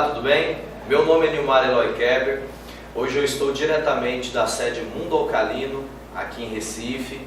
tudo bem? Meu nome é Nilmar Eloy Keber. Hoje eu estou diretamente da sede Mundo Alcalino, aqui em Recife.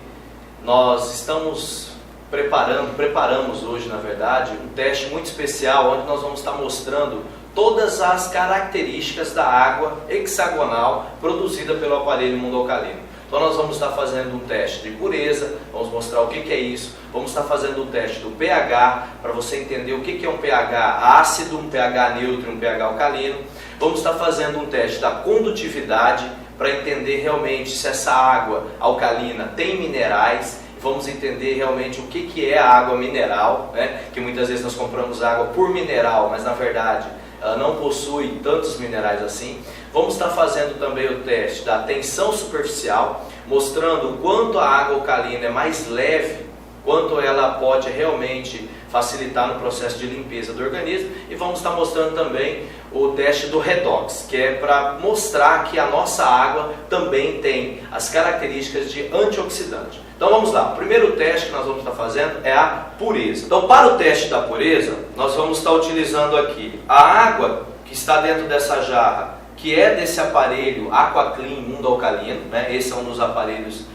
Nós estamos preparamos hoje, na verdade, um teste muito especial, onde nós vamos estar mostrando todas as características da água hexagonal produzida pelo aparelho Mundo Alcalino. Então nós vamos estar fazendo um teste de pureza, vamos mostrar o que é isso, vamos estar fazendo um teste do pH, para você entender o que é um pH ácido, um pH neutro e um pH alcalino. Vamos estar fazendo um teste da condutividade, para entender realmente se essa água alcalina tem minerais. Vamos entender realmente o que é a água mineral, né? Que muitas vezes nós compramos água por mineral, mas na verdade ela não possui tantos minerais assim. Vamos estar fazendo também o teste da tensão superficial, mostrando o quanto a água alcalina é mais leve, quanto ela pode realmente facilitar no processo de limpeza do organismo. E vamos estar mostrando também o teste do redox, que é para mostrar que a nossa água também tem as características de antioxidante. Então vamos lá, o primeiro teste que nós vamos estar fazendo é a pureza. Então para o teste da pureza, nós vamos estar utilizando aqui a água que está dentro dessa jarra, que é desse aparelho AquaClean Mundo Alcalino, né? Esse é um dos aparelhos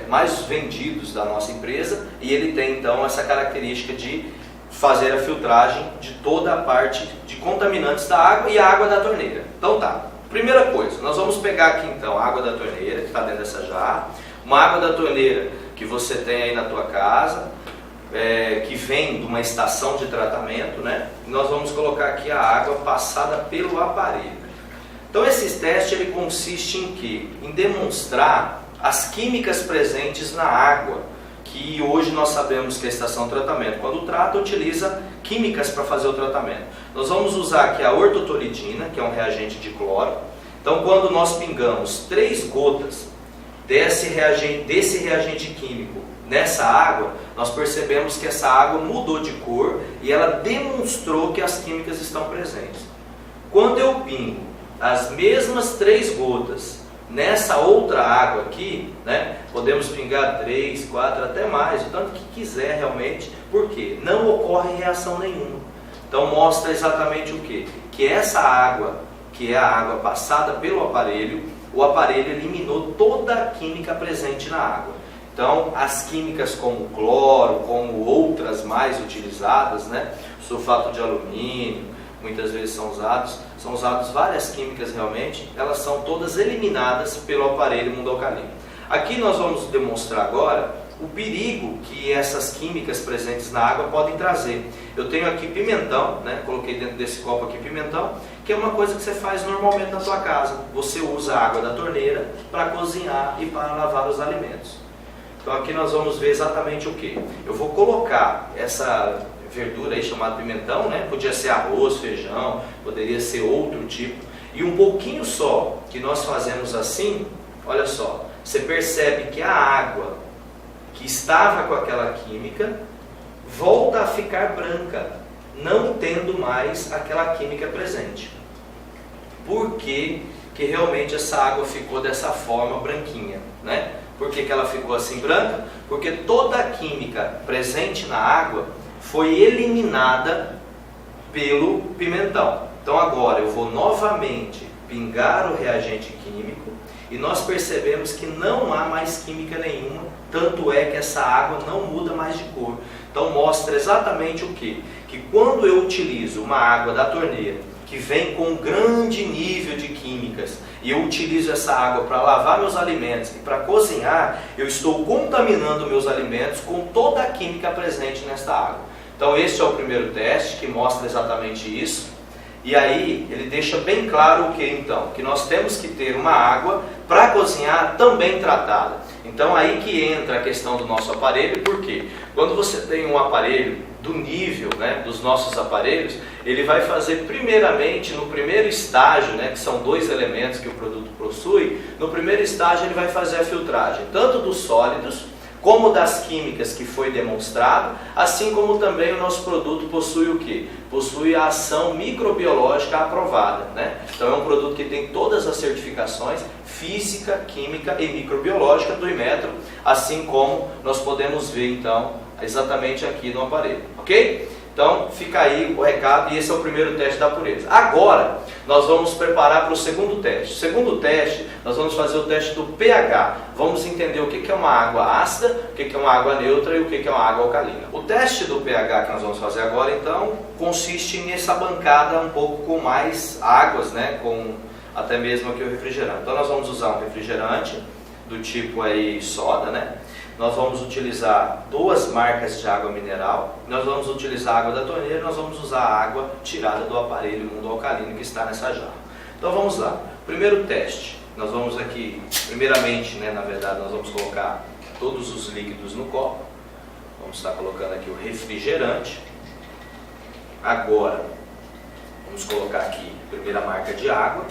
mais vendidos da nossa empresa, e ele tem então essa característica de fazer a filtragem de toda a parte de contaminantes da água e a água da torneira. Então tá, primeira coisa, nós vamos pegar aqui então a água da torneira, que está dentro dessa jarra, uma água da torneira que você tem aí na tua casa, que vem de uma estação de tratamento, né? E nós vamos colocar aqui a água passada pelo aparelho. Então esse teste ele consiste em quê? Em demonstrar as químicas presentes na água, que hoje nós sabemos que a estação de tratamento, quando trata, utiliza químicas para fazer o tratamento. Nós vamos usar aqui a ortotolidina, que é um reagente de cloro. Então quando nós pingamos 3 gotas desse reagente químico nessa água, nós percebemos que essa água mudou de cor e ela demonstrou que as químicas estão presentes. Quando eu pingo as mesmas 3 gotas nessa outra água aqui, né, podemos pingar 3, 4, até mais, o tanto que quiser realmente, porque não ocorre reação nenhuma. Então mostra exatamente o quê? Que essa água, que é a água passada pelo aparelho, o aparelho eliminou toda a química presente na água. Então as químicas como cloro, como outras mais utilizadas, né, sulfato de alumínio, muitas vezes são usados várias químicas realmente, elas são todas eliminadas pelo aparelho Mundo Alcalino. Aqui nós vamos demonstrar agora o perigo que essas químicas presentes na água podem trazer. Eu tenho aqui pimentão, né? Coloquei dentro desse copo aqui pimentão, que é uma coisa que você faz normalmente na sua casa. Você usa a água da torneira para cozinhar e para lavar os alimentos. Então aqui nós vamos ver exatamente o que. Eu vou colocar essa verdura aí chamada pimentão, né? Podia ser arroz, feijão, poderia ser outro tipo. E um pouquinho só que nós fazemos assim, olha só, você percebe que a água que estava com aquela química volta a ficar branca, não tendo mais aquela química presente. Por que realmente essa água ficou dessa forma branquinha, né? Por que ela ficou assim branca? Porque toda a química presente na água foi eliminada pelo pimentão. Então agora eu vou novamente pingar o reagente químico e nós percebemos que não há mais química nenhuma, tanto é que essa água não muda mais de cor. Então mostra exatamente o quê? Que quando eu utilizo uma água da torneira, que vem com um grande nível de químicas, e eu utilizo essa água para lavar meus alimentos e para cozinhar, eu estou contaminando meus alimentos com toda a química presente nesta água. Então este é o primeiro teste que mostra exatamente isso. E aí ele deixa bem claro o que então? Que nós temos que ter uma água para cozinhar também tratada. Então aí que entra a questão do nosso aparelho, porque quando você tem um aparelho do nível, né, dos nossos aparelhos, ele vai fazer primeiramente no primeiro estágio, né, que são 2 elementos que o produto possui, no primeiro estágio ele vai fazer a filtragem, tanto dos sólidos, como das químicas que foi demonstrado, assim como também o nosso produto possui o quê? Possui a ação microbiológica aprovada, né? Então é um produto que tem todas as certificações física, química e microbiológica do Inmetro, assim como nós podemos ver então exatamente aqui no aparelho, ok? Então fica aí o recado e esse é o primeiro teste da pureza. Agora nós vamos preparar para o segundo teste. O segundo teste, nós vamos fazer o teste do pH. Vamos entender o que é uma água ácida, o que é uma água neutra e o que é uma água alcalina. O teste do pH que nós vamos fazer agora, então, consiste nessa bancada um pouco com mais águas, né? Com até mesmo aqui o refrigerante. Então nós vamos usar um refrigerante do tipo aí soda, né? Nós vamos utilizar 2 marcas de água mineral, nós vamos utilizar a água da torneira, nós vamos usar a água tirada do aparelho Mundo Alcalino que está nessa jarra. Então vamos lá. Primeiro teste, nós vamos aqui, primeiramente, né, na verdade, nós vamos colocar todos os líquidos no copo. Vamos estar colocando aqui o refrigerante. Agora, vamos colocar aqui a primeira marca de água.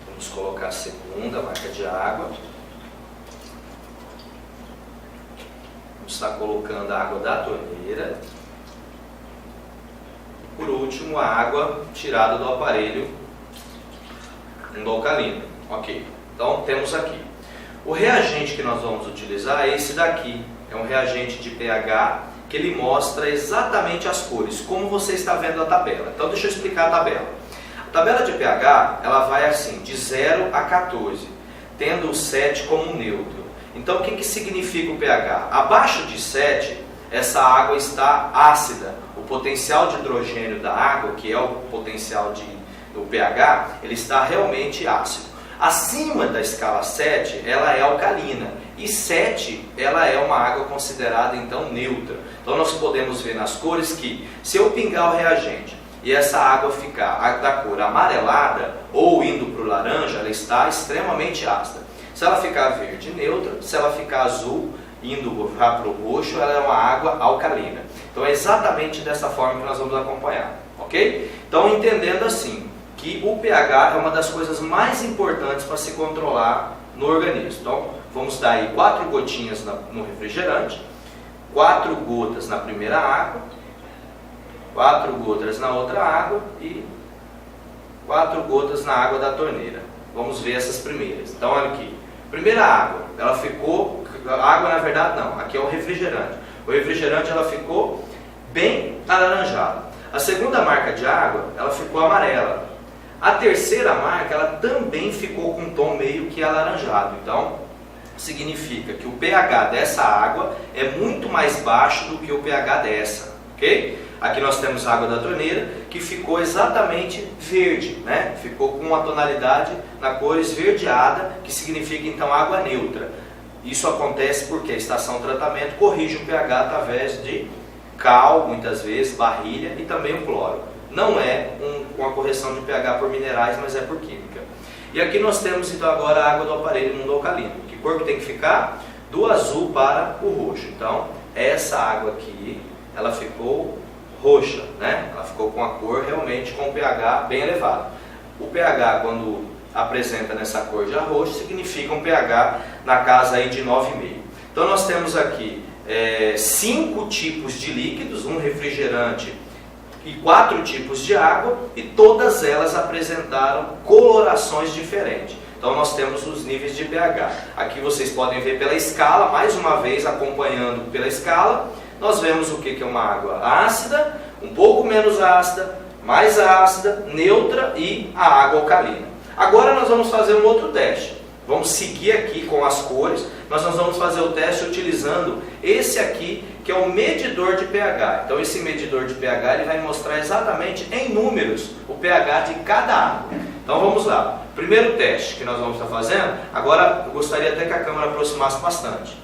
Vamos colocar a segunda marca de água. Vamos estar colocando a água da torneira. Por último, a água tirada do aparelho Mundo Alcalino. Ok, então temos aqui. O reagente que nós vamos utilizar é esse daqui. É um reagente de pH que ele mostra exatamente as cores, como você está vendo a tabela. Então deixa eu explicar a tabela. A tabela de pH, ela vai assim, de 0 a 14, tendo o 7 como neutro. Então o que significa o pH? Abaixo de 7, essa água está ácida. O potencial de hidrogênio da água, que é o potencial do pH, ele está realmente ácido. Acima da escala 7, ela é alcalina. E 7, ela é uma água considerada então neutra. Então nós podemos ver nas cores que, se eu pingar o reagente e essa água ficar da cor amarelada ou indo para o laranja, ela está extremamente ácida. Se ela ficar verde, neutra. Se ela ficar azul, indo para o roxo, ela é uma água alcalina. Então é exatamente dessa forma que nós vamos acompanhar, ok? Então entendendo assim, que o pH é uma das coisas mais importantes para se controlar no organismo. Então vamos dar aí 4 gotinhas no refrigerante, 4 gotas na primeira água, 4 gotas na outra água e 4 gotas na água da torneira. Vamos ver essas primeiras. Então olha aqui, primeira água, ela ficou, água na verdade não, aqui é o refrigerante. O refrigerante ela ficou bem alaranjada. A segunda marca de água, ela ficou amarela. A terceira marca, ela também ficou com um tom meio que alaranjado. Então, significa que o pH dessa água é muito mais baixo do que o pH dessa, ok? Aqui nós temos a água da torneira, que ficou exatamente verde, né? Ficou com uma tonalidade na cor esverdeada, que significa então água neutra. Isso acontece porque a estação de tratamento corrige o pH através de cal, muitas vezes, barrilha e também o cloro. Não é uma correção de pH por minerais, mas é por química. E aqui nós temos então agora a água do aparelho Mundo Alcalino. Que cor que tem que ficar? Do azul para o roxo. Então, essa água aqui, ela ficou roxa, né? Ela ficou com a cor realmente com o pH bem elevado. O pH, quando apresenta nessa cor já roxo, significa um pH na casa aí de 9,5. Então nós temos aqui 5 tipos de líquidos, um refrigerante e 4 tipos de água, e todas elas apresentaram colorações diferentes. Então nós temos os níveis de pH. Aqui vocês podem ver pela escala, mais uma vez acompanhando pela escala, nós vemos o que é uma água ácida, um pouco menos ácida, mais ácida, neutra e a água alcalina. Agora nós vamos fazer um outro teste. Vamos seguir aqui com as cores, mas nós vamos fazer o teste utilizando esse aqui, que é o medidor de pH. Então esse medidor de pH ele vai mostrar exatamente em números o pH de cada água. Então vamos lá. Primeiro teste que nós vamos estar fazendo, agora eu gostaria até que a câmera aproximasse bastante.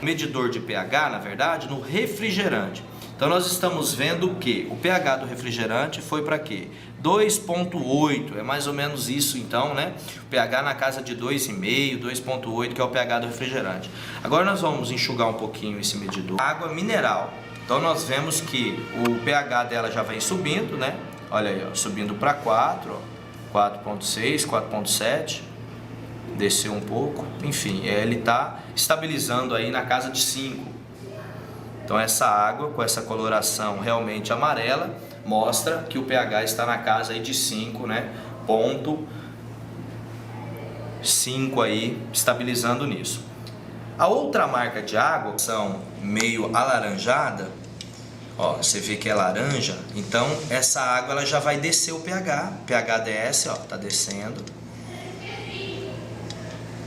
Medidor de pH, na verdade, no refrigerante. Então nós estamos vendo que o pH do refrigerante foi para quê? 2,8, é mais ou menos isso então, né? O pH na casa de 2,5, 2,8, que é o pH do refrigerante. Agora nós vamos enxugar um pouquinho esse medidor. Água mineral. Então nós vemos que o pH dela já vem subindo, né? Olha aí, ó, subindo para 4, 4,6, 4,7. Desceu um pouco, enfim, ele está estabilizando aí na casa de 5. Então essa água com essa coloração realmente amarela mostra que o pH está na casa aí de 5, né? Ponto 5 aí, estabilizando nisso. A outra marca de água são meio alaranjada, ó, você vê que é laranja, então essa água ela já vai descer o pH, o pH desce, ó, tá descendo.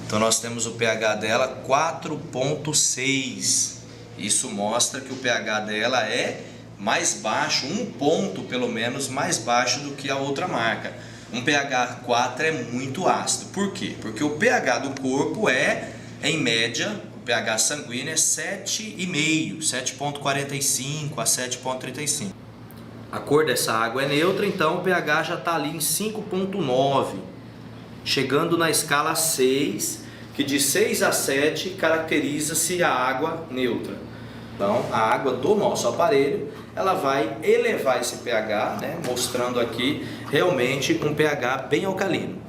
Então nós temos o pH dela 4,6. Isso mostra que o pH dela é mais baixo, um ponto pelo menos mais baixo do que a outra marca. Um pH 4 é muito ácido. Por quê? Porque o pH do corpo é, em média, o pH sanguíneo é 7,5, 7,45 a 7,35. A cor dessa água é neutra, então o pH já está ali em 5,9, chegando na escala 6, que de 6 a 7 caracteriza-se a água neutra. Então a água do nosso aparelho, ela vai elevar esse pH, né, mostrando aqui realmente um pH bem alcalino.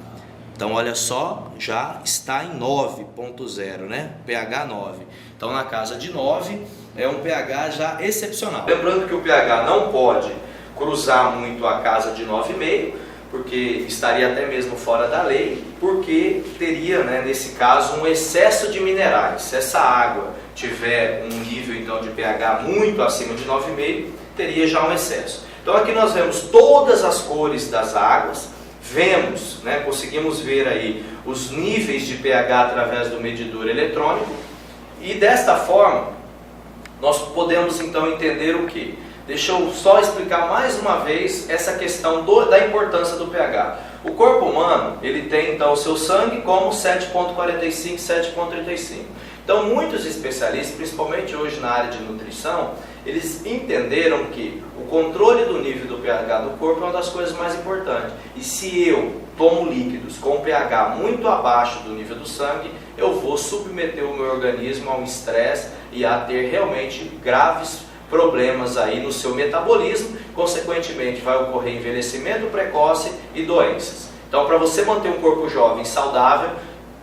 Então olha só, já está em 9,0, né? pH 9. Então na casa de 9 é um pH já excepcional. Lembrando que o pH não pode cruzar muito a casa de 9,5, porque estaria até mesmo fora da lei, porque teria, né, nesse caso, um excesso de minerais. Se essa água tiver um nível então de pH muito acima de 9,5, teria já um excesso. Então aqui nós vemos todas as cores das águas, vemos, né, conseguimos ver aí os níveis de pH através do medidor eletrônico, e desta forma nós podemos então entender o que? Deixa eu só explicar mais uma vez essa questão da importância do pH. O corpo humano, ele tem então o seu sangue como 7,45, 7,35. Então muitos especialistas, principalmente hoje na área de nutrição, eles entenderam que o controle do nível do pH do corpo é uma das coisas mais importantes. E se eu tomo líquidos com pH muito abaixo do nível do sangue, eu vou submeter o meu organismo a um estresse e a ter realmente graves problemas aí no seu metabolismo, consequentemente vai ocorrer envelhecimento precoce e doenças. Então, para você manter um corpo jovem saudável,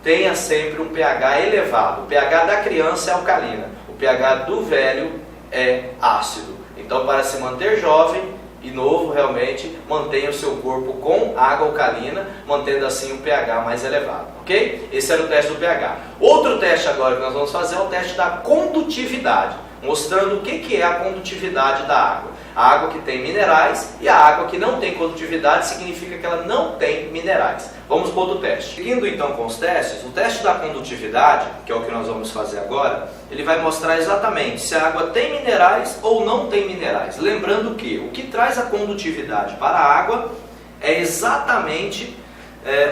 tenha sempre um pH elevado. O pH da criança é alcalina, o pH do velho é ácido. Então, para se manter jovem e novo, realmente, mantenha o seu corpo com água alcalina, mantendo assim um pH mais elevado, ok? Esse era o teste do pH. Outro teste agora que nós vamos fazer é o teste da condutividade, mostrando o que é a condutividade da água. A água que tem minerais e a água que não tem condutividade significa que ela não tem minerais. Vamos para outro teste. Seguindo então com os testes, o teste da condutividade, que é o que nós vamos fazer agora, ele vai mostrar exatamente se a água tem minerais ou não tem minerais. Lembrando que o que traz a condutividade para a água é exatamente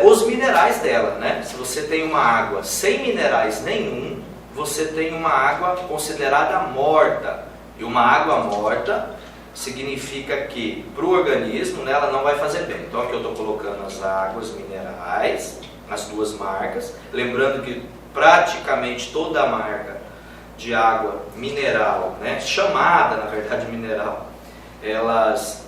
os minerais dela, né? Se você tem uma água sem minerais nenhum, você tem uma água considerada morta. E uma água morta significa que para o organismo, né, ela não vai fazer bem. Então aqui eu estou colocando as águas minerais, as duas marcas. Lembrando que praticamente toda a marca de água mineral, né, chamada na verdade mineral, elas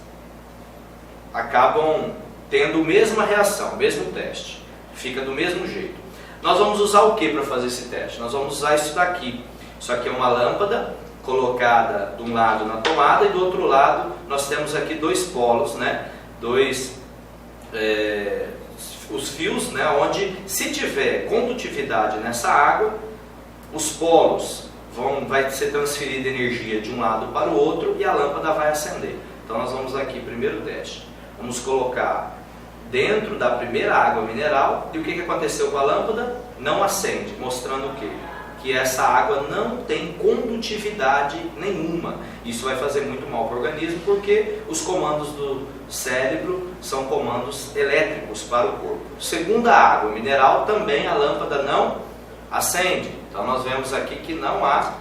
acabam tendo a mesma reação, o mesmo teste. Fica do mesmo jeito. Nós vamos usar o que para fazer esse teste? Nós vamos usar isso daqui. Isso aqui é uma lâmpada colocada de um lado na tomada e do outro lado nós temos aqui dois polos, né? Os fios, né? Onde se tiver condutividade nessa água, os polos vai ser transferida energia de um lado para o outro e a lâmpada vai acender. Então nós vamos aqui, primeiro teste, vamos colocar dentro da primeira água mineral, e o que aconteceu com a lâmpada? Não acende, mostrando o quê? Que essa água não tem condutividade nenhuma. Isso vai fazer muito mal para o organismo, porque os comandos do cérebro são comandos elétricos para o corpo. Segunda água mineral, também a lâmpada não acende. Então nós vemos aqui que não há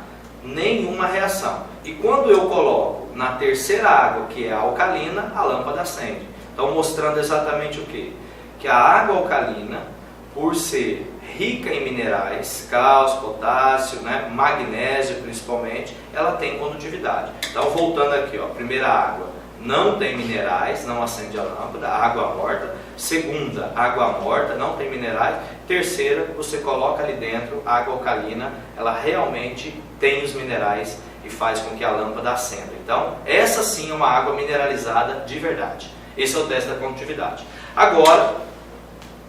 nenhuma reação. E quando eu coloco na terceira água, que é a alcalina, a lâmpada acende. Então mostrando exatamente o quê? Que a água alcalina, por ser rica em minerais, cálcio, potássio, né, magnésio principalmente, ela tem condutividade. Então voltando aqui, ó, primeira água não tem minerais, não acende a lâmpada, água morta. Segunda, água morta, não tem minerais. Terceira, você coloca ali dentro água alcalina, ela realmente tem os minerais e faz com que a lâmpada acenda. Então essa sim é uma água mineralizada de verdade. Esse é o teste da condutividade. Agora,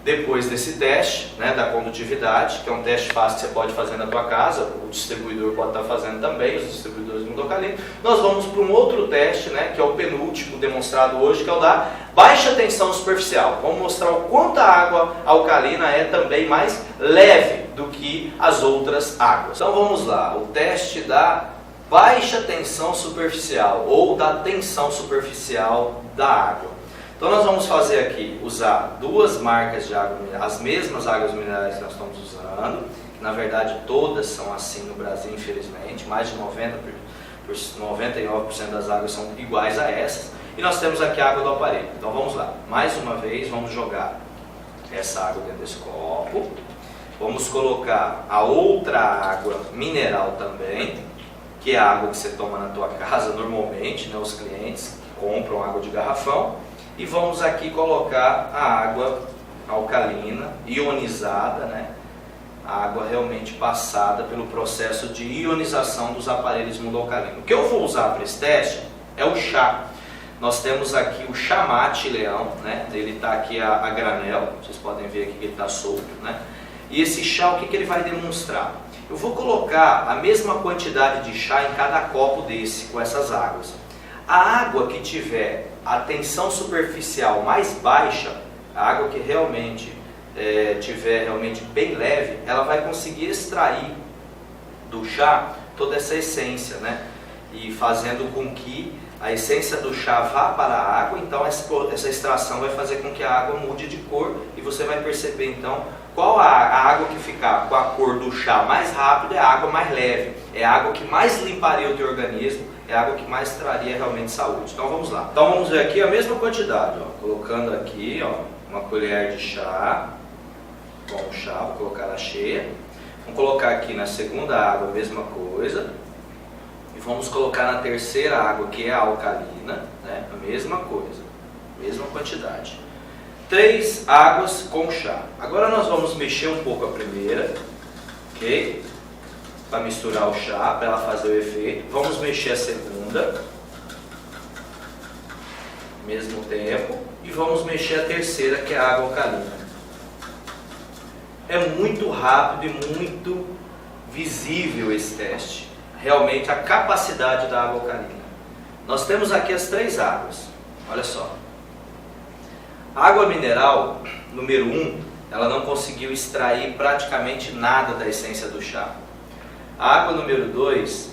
Depois desse teste, né, da condutividade, que é um teste fácil que você pode fazer na tua casa, o distribuidor pode estar fazendo também, os distribuidores Mundo Alcalino, nós vamos para um outro teste, né, que é o penúltimo demonstrado hoje, que é o da baixa tensão superficial. Vamos mostrar o quanto a água alcalina é também mais leve do que as outras águas. Então vamos lá, o teste da baixa tensão superficial ou da tensão superficial da água. Então nós vamos fazer aqui, usar duas marcas de água mineral, as mesmas águas minerais que nós estamos usando, que na verdade todas são assim no Brasil, infelizmente, mais de 99% das águas são iguais a essas, e nós temos aqui a água do aparelho. Então vamos lá, mais uma vez vamos jogar essa água dentro desse copo, vamos colocar a outra água mineral também, que é a água que você toma na tua casa normalmente, né, os clientes que compram água de garrafão. E vamos aqui colocar a água alcalina, ionizada, né? A água realmente passada pelo processo de ionização dos aparelhos Mundo Alcalino. O que eu vou usar para esse teste é o chá. Nós temos aqui o chá mate leão, né? Ele está aqui a granel, vocês podem ver aqui que ele está solto, né? E esse chá, o que ele vai demonstrar? Eu vou colocar a mesma quantidade de chá em cada copo desse, com essas águas. A água que tiver a tensão superficial mais baixa, a água que realmente tiver realmente bem leve, ela vai conseguir extrair do chá toda essa essência, né? E fazendo com que a essência do chá vá para a água, então essa extração vai fazer com que a água mude de cor e você vai perceber então qual a água que ficar com a cor do chá mais rápido é a água mais leve, é a água que mais limparia o teu organismo, é a água que mais traria realmente saúde. Então vamos lá. Então vamos ver aqui a mesma quantidade, ó. Colocando aqui, ó, uma colher de chá, com o chá, vou colocar ela cheia. Vamos colocar aqui na segunda água a mesma coisa. E vamos colocar na terceira água, que é a alcalina, né? A mesma coisa, mesma quantidade. 3 águas com chá. Agora nós vamos mexer um pouco a primeira, ok? Para misturar o chá, para ela fazer o efeito. Vamos mexer a segunda, mesmo tempo, e vamos mexer a terceira, que é a água alcalina. É muito rápido e muito visível esse teste, realmente a capacidade da água alcalina. Nós temos aqui as 3 águas, olha só. A água mineral, número 1, ela não conseguiu extrair praticamente nada da essência do chá. A água número 2,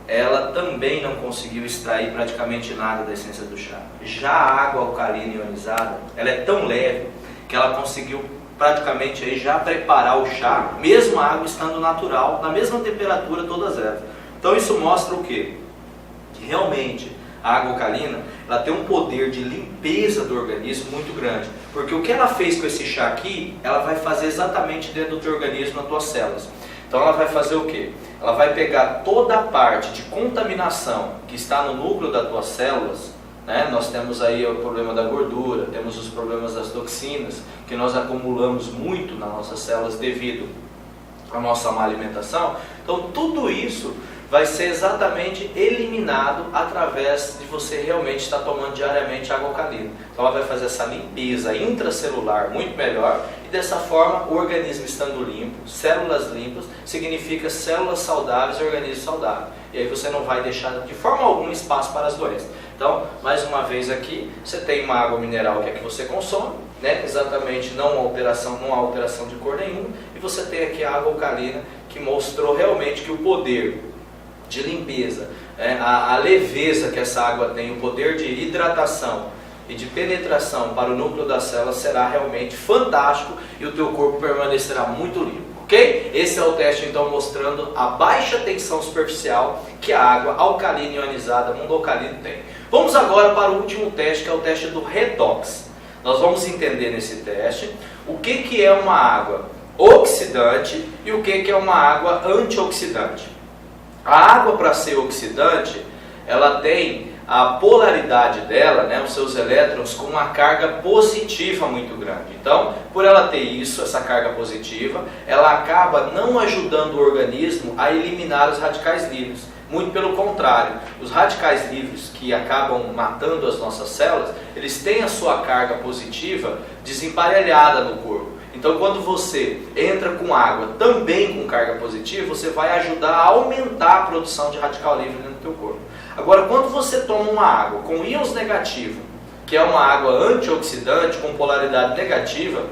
ela também não conseguiu extrair praticamente nada da essência do chá. Já a água alcalina ionizada, ela é tão leve que ela conseguiu praticamente aí já preparar o chá, mesmo a água estando natural, na mesma temperatura todas elas. Então isso mostra o quê? Que realmente a água alcalina, ela tem um poder de limpeza do organismo muito grande. Porque o que ela fez com esse chá aqui, ela vai fazer exatamente dentro do teu organismo, nas tuas células. Então ela vai fazer o quê? Ela vai pegar toda a parte de contaminação que está no núcleo das tuas células, né? Nós temos aí o problema da gordura, temos os problemas das toxinas, que nós acumulamos muito nas nossas células devido à nossa má alimentação. Então tudo isso vai ser exatamente eliminado através de você realmente estar tomando diariamente água alcalina. Então ela vai fazer essa limpeza intracelular muito melhor e dessa forma o organismo estando limpo, células limpas, significa células saudáveis e organismo saudável. E aí você não vai deixar de forma alguma espaço para as doenças. Então, mais uma vez aqui, você tem uma água mineral que é que você consome, né? Exatamente, não há alteração de cor nenhuma, e você tem aqui a água alcalina que mostrou realmente que o poder de limpeza, a leveza que essa água tem, o poder de hidratação e de penetração para o núcleo da célula será realmente fantástico e o teu corpo permanecerá muito limpo, ok? Esse é o teste então mostrando a baixa tensão superficial que a água alcalina ionizada Mundo Alcalino tem. Vamos agora para o último teste, que é o teste do redox. Nós vamos entender nesse teste o que é uma água oxidante e o que é uma água antioxidante. A água, para ser oxidante, ela tem a polaridade dela, né, os seus elétrons, com uma carga positiva muito grande. Então, por ela ter isso, essa carga positiva, ela acaba não ajudando o organismo a eliminar os radicais livres. Muito pelo contrário, os radicais livres que acabam matando as nossas células, eles têm a sua carga positiva desemparelhada no corpo. Então, quando você entra com água também com carga positiva, você vai ajudar a aumentar a produção de radical livre dentro do teu corpo. Agora, quando você toma uma água com íons negativos, que é uma água antioxidante com polaridade negativa,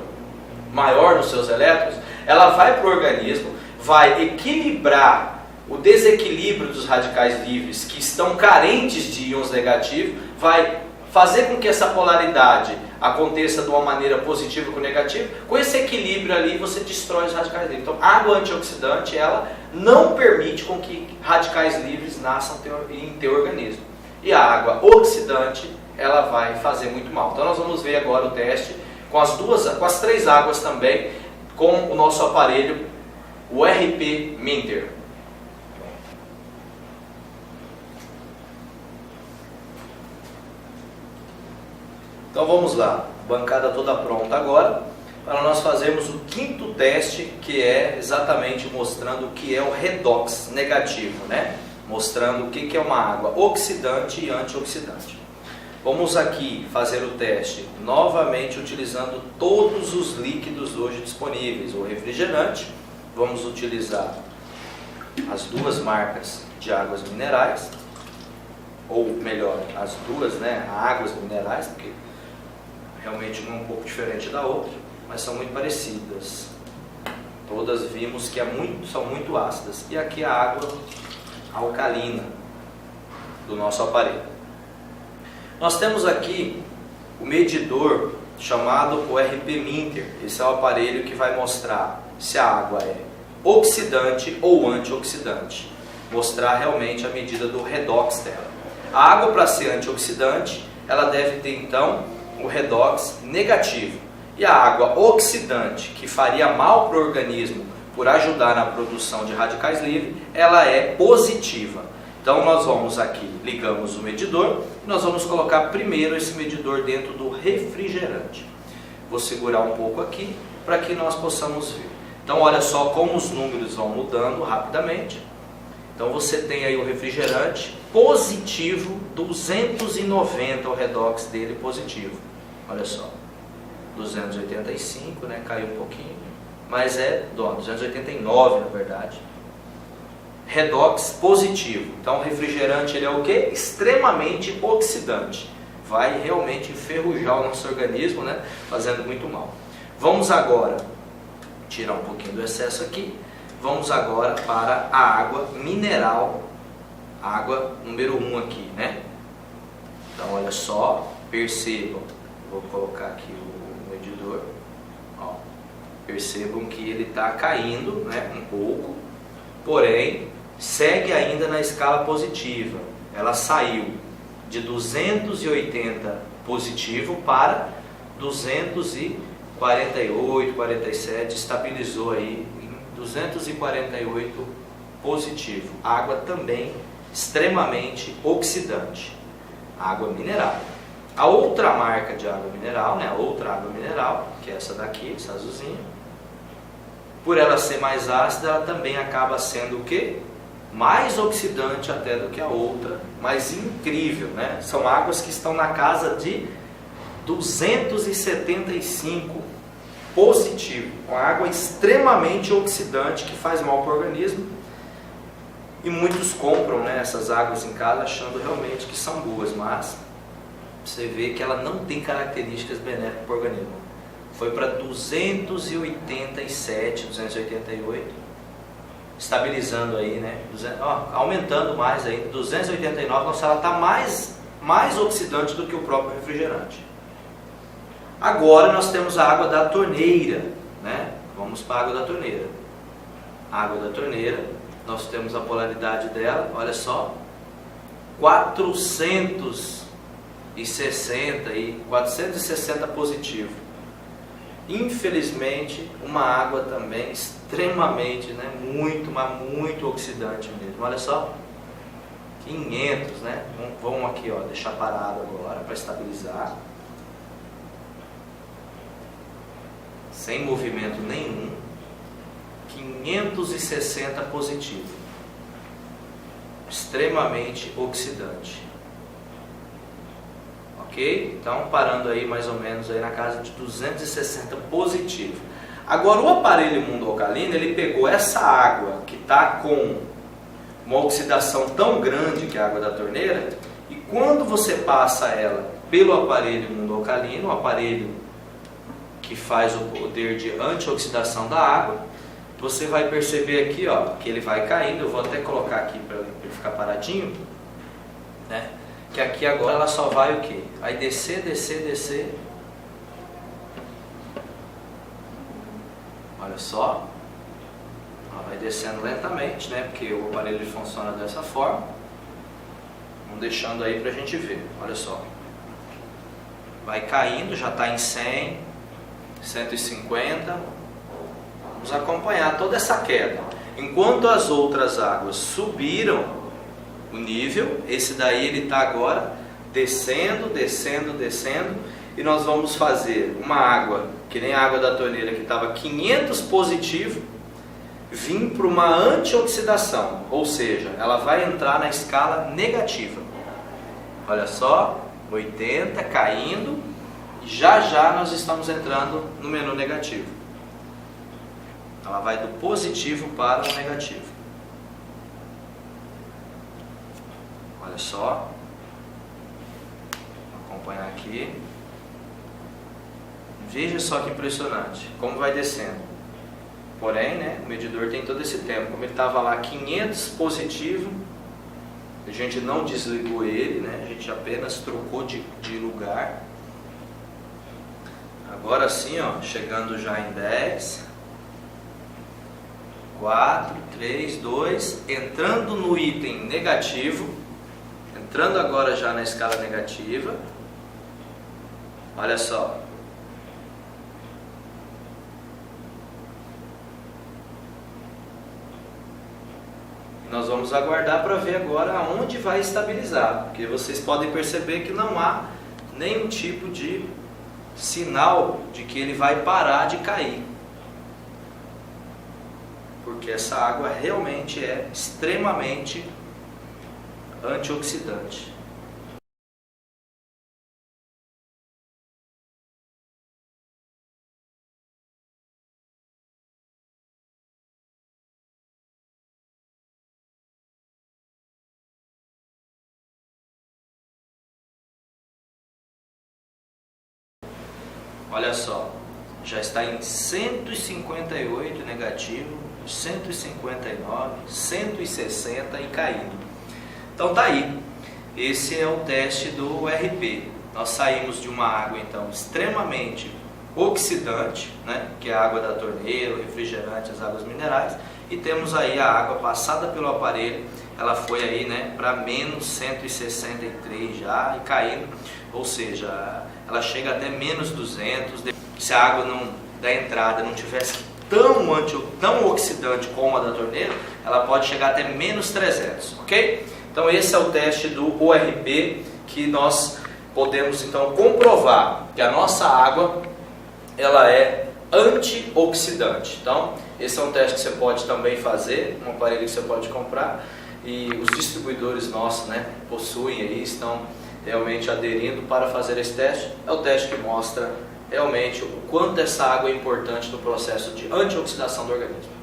maior nos seus elétrons, ela vai para o organismo, vai equilibrar o desequilíbrio dos radicais livres que estão carentes de íons negativos, vai fazer com que essa polaridade aconteça de uma maneira positiva com negativa. Com esse equilíbrio ali, você destrói os radicais livres. Então, a água antioxidante, ela não permite com que radicais livres nasçam em teu organismo. E a água oxidante, ela vai fazer muito mal. Então, nós vamos ver agora o teste com as três águas também, com o nosso aparelho, o RP Minter. Então vamos lá, bancada toda pronta agora, para nós fazermos o quinto teste, que é exatamente mostrando o que é o redox negativo, né? Mostrando o que é uma água oxidante e antioxidante. Vamos aqui fazer o teste novamente utilizando todos os líquidos hoje disponíveis. O refrigerante, vamos utilizar as duas marcas de águas minerais, ou melhor, as duas, né, águas minerais, porque realmente uma é um pouco diferente da outra, mas são muito parecidas. Todas vimos que são muito ácidas. E aqui a água alcalina do nosso aparelho. Nós temos aqui o medidor chamado o RP Minter. Esse é o aparelho que vai mostrar se a água é oxidante ou antioxidante. Mostrar realmente a medida do redox dela. A água, para ser antioxidante, ela deve ter então o redox negativo. E a água oxidante, que faria mal para o organismo por ajudar na produção de radicais livres, ela é positiva. Então nós vamos aqui, ligamos o medidor, e nós vamos colocar primeiro esse medidor dentro do refrigerante. Vou segurar um pouco aqui para que nós possamos ver. Então olha só como os números vão mudando rapidamente. Então você tem aí o refrigerante positivo, 290 o redox dele positivo. Olha só, 285, né? Caiu um pouquinho, mas é 289 na verdade. Redox positivo. Então o refrigerante ele é o que? Extremamente oxidante. Vai realmente enferrujar o nosso organismo, né? Fazendo muito mal. Vamos agora tirar um pouquinho do excesso aqui. Vamos agora para a água mineral, água número 1 aqui, né? Então olha só, percebam, vou colocar aqui o medidor, ó, percebam que ele está caindo, né, um pouco, porém segue ainda na escala positiva. Ela saiu de 280 positivo para 248, 47, estabilizou aí 248 positivo. Água também extremamente oxidante. Água mineral. A outra marca de água mineral, né, a outra água mineral, que é essa daqui, essa azulzinha, por ela ser mais ácida, ela também acaba sendo o quê? Mais oxidante até do que a outra, mas incrível, né? São águas que estão na casa de 275 positivo, uma água extremamente oxidante que faz mal para o organismo, e muitos compram, né, essas águas em casa achando realmente que são boas, mas você vê que ela não tem características benéficas para o organismo. Foi para 287, 288, estabilizando aí, né, aumentando mais aí, 289, nossa, ela está mais oxidante do que o próprio refrigerante. Agora nós temos a água da torneira, né? Vamos para a água da torneira. A água da torneira, nós temos a polaridade dela, olha só, 460 positivo. Infelizmente, uma água também extremamente, né, muito oxidante mesmo. Olha só, 500, né? Vamos aqui, ó, deixar parado agora para estabilizar. Sem movimento nenhum. 560 positivo. Extremamente oxidante. Ok? Então, parando aí mais ou menos aí na casa de 260 positivo. Agora, o aparelho Mundo Alcalino, ele pegou essa água que está com uma oxidação tão grande que é a água da torneira, e quando você passa ela pelo aparelho Mundo Alcalino, o aparelho que faz o poder de antioxidação da água, você vai perceber aqui, ó, que ele vai caindo. Eu vou até colocar aqui para ele ficar paradinho, né? Que aqui agora ela só vai o quê? Vai descer, descer, descer. Olha só. Ela vai descendo lentamente, né? Porque o aparelho funciona dessa forma. Vamos deixando aí pra gente ver. Olha só. Vai caindo, já está em 100, 150. Vamos acompanhar toda essa queda. Enquanto as outras águas subiram o nível, esse daí ele está agora descendo, descendo, descendo, e nós vamos fazer uma água, que nem a água da torneira que estava 500 positivo, vir para uma antioxidação, ou seja, ela vai entrar na escala negativa. Olha só, 80 caindo, e já já nós estamos entrando no menu negativo. Ela vai do positivo para o negativo. Olha só, vou acompanhar aqui. Veja só que impressionante, como vai descendo. Porém, né, o medidor tem todo esse tempo. Como ele estava lá 500 positivo, a gente não desligou ele, né, a gente apenas trocou de lugar. Agora sim, ó, chegando já em 10, 4, 3, 2, entrando no item negativo. Entrando agora já na escala negativa. Olha só. Nós vamos aguardar para ver agora aonde vai estabilizar. Porque vocês podem perceber que não há nenhum tipo de sinal de que ele vai parar de cair. Porque essa água realmente é extremamente antioxidante. Olha só, já está em 158 negativo, 159, 160 e caindo. Então tá aí, esse é o teste do URP. Nós saímos de uma água então extremamente oxidante, né, que é a água da torneira, o refrigerante, as águas minerais, e temos aí a água passada pelo aparelho, ela foi aí, né, para menos 163 já e caindo, ou seja, ela chega até menos 200. Se a água da entrada não tivesse tão oxidante como a da torneira, ela pode chegar até menos 300, ok? Então esse é o teste do ORP, que nós podemos então comprovar que a nossa água ela é antioxidante. Então esse é um teste que você pode também fazer, um aparelho que você pode comprar, e os distribuidores nossos, né, possuem aí, estão realmente aderindo para fazer esse teste. É o teste que mostra realmente o quanto essa água é importante no processo de antioxidação do organismo.